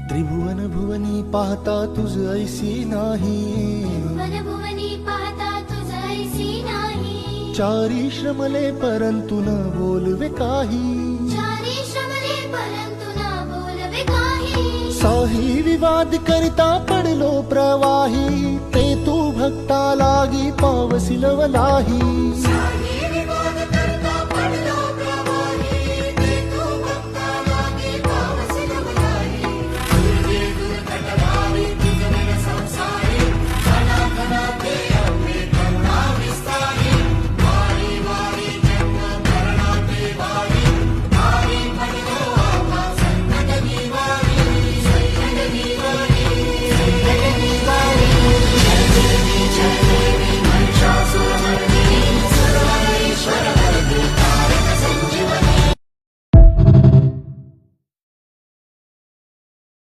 त्रिभुवन भुवनी पाहता तुझ ऐसी नाही, त्रिभुवन भुवनी पाहता तुझ ऐसी नाही. चारी श्रमले परंतु न बोलवे काही, चारी श्रमले परंतु न बोलवे काही. साही विवाद करिता पडलो प्रवाही, ते तू भक्ता लागी पावसिलवलाही. साही